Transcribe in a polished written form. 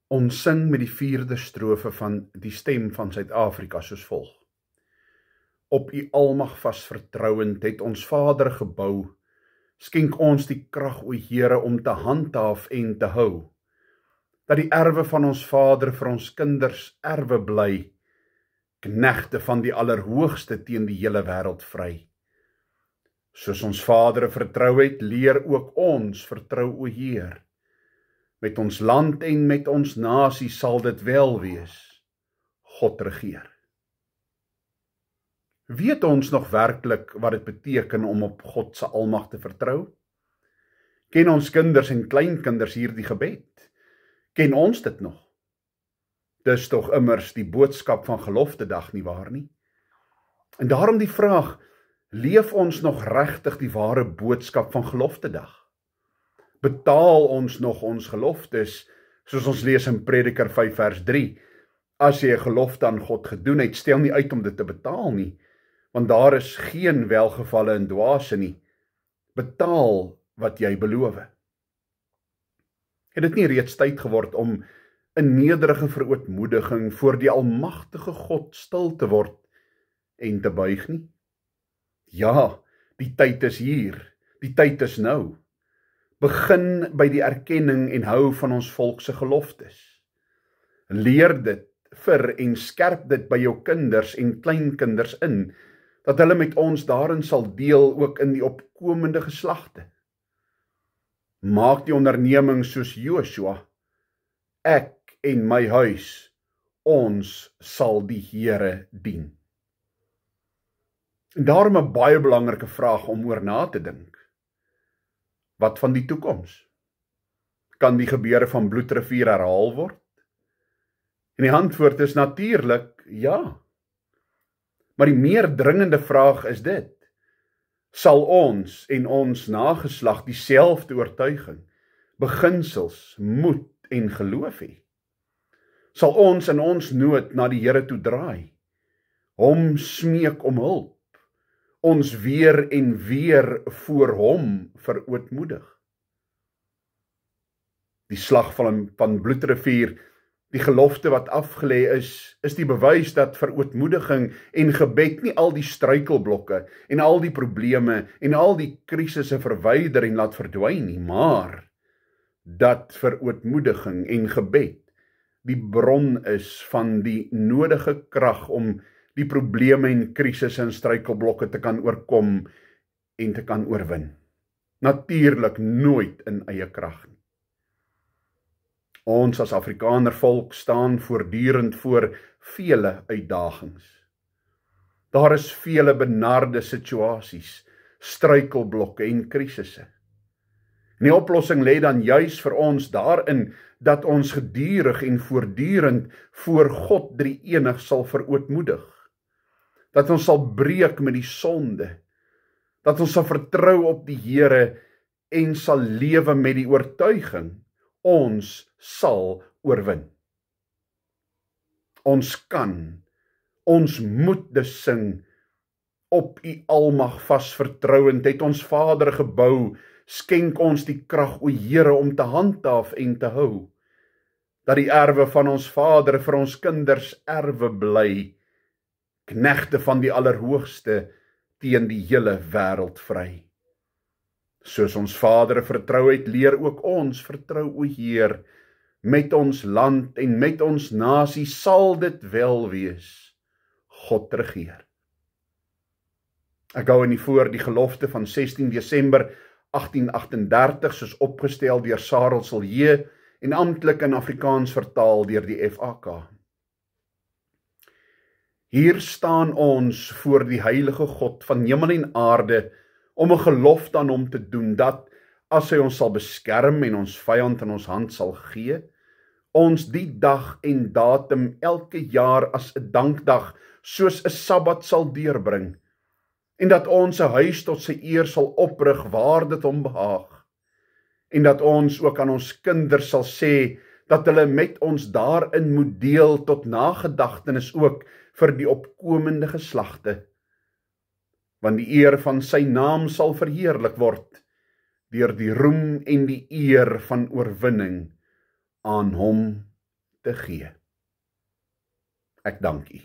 Ons sing met die 4de strofe van die Stem van Suid-Afrika soos volg. Op U almag vas vertrouend het ons Vader gebou, skenk ons die krag, o Here, om te handhaaf en te hou, dat die erwe van ons Vader vir ons kinders erwe bly, knegte van die Allerhoogste teen die hele wêreld vry. Soos ons Vader vertrou het, leer ook ons vertrou, o Heer. Met ons land en met ons nasie sal dit wel wees, God regeer. Weet ons nog werklik wat dit beteken om op God se almag te vertrou? Ken ons kinders en kleinkinders hierdie gebed? Ken ons dit nog? Dis tog immers die boodskap van geloftedag, nie waar nie? En daarom die vraag, leef ons nog regtig die ware boodskap van geloftedag? Betaal ons nog ons geloftes, soos ons lees in Prediker 5 vers 3. As jy 'n gelofte aan God gedoen het, stel nie uit om dit te betaal nie, want daar is geen welgevalle in dwaase nie. Betaal wat jy beloof. Het dit nie reeds tyd geword om in nederige verootmoediging voor die almagtige God stil te word en te buig nie? Ja, die tyd is hier, die tyd is nou. Begin by die erkenning en hou van ons volk se geloftes. Leer dit vir en skerp dit by jou kinders en kleinkinders in, dat hulle met ons daarin sal deel ook in die opkomende geslagte. Maak die onderneming soos Joshua, ek en my huis, ons sal die Here dien. En daarom 'n baie belangrike vraag om oor na te dink. Wat van die toekoms? Kan die gebeure van Bloedrivier herhaal word? En die antwoord is natuurlik ja. Maar die meer dringende vraag is dit: sal ons en ons nageslag dieselfde oortuiging, beginsels, moed en geloof hê? Sal ons in ons nood na die Here toe draai, hom smeek om hulp, ons weer en weer voor hom verootmoedig? Die slag van Bloedrivier, die gelofte wat afgelê is die bewys dat verootmoediging en gebed nie al die struikelblokke en al die probleme en al die krisisse verwyder en laat verdwyn nie, maar dat verootmoediging en gebed die bron is van die nodige krag om die probleme en krisisse en struikelblokke te kan oorkom en te kan oorwin. Natuurlik nooit in eie krag nie. Ons as Afrikaner volk staan voortdurend voor vele uitdagings. Daar is vele benarde situasies, struikelblokke en krisisse. En die oplossing lê dan juis vir ons daarin dat ons gedurig en voortdurend voor God drie-enig sal verootmoedig. Dat ons sal breek met die sonde, dat ons sal vertrou op die Here en sal lewe met die oortuiging, ons sal oorwin. Ons kan, ons moet dus sing, op U almag vas vertrouend, het ons Vader gebou, skenk ons die krag, o Here, om te handhaaf en te hou, dat die erwe van ons Vader vir ons kinders erwe bly, knegte van die Allerhoogste teen die hele wêreld vry. Soos ons Vader vertrou het, leer ook ons vertrou, o Heer, met ons land en met ons nasie sal dit wel wees, God regeer. Ek hou in die voor die gelofte van 16 Desember 1838, soos opgestel deur Sarel Silje en amptelik in Afrikaans vertaal deur die FAK. Hier staan ons voor die heilige God van hemel en aarde, om 'n gelofte aan hom te doen, dat, as hy ons sal beskerm en ons vyand in ons hand sal gee, ons die dag en datum elke jaar as 'n dankdag, soos 'n Sabbat sal deurbring, en dat ons 'n huis tot sy eer sal oprig waar dit hom behaag, en dat ons ook aan ons kinders sal sê, dat hulle met ons daarin moet deel tot nagedagtenis ook vir die opkomende geslagte, want die eer van sy naam sal verheerlik word, deur die roem en die eer van oorwinning aan hom te gee. Ek dank U.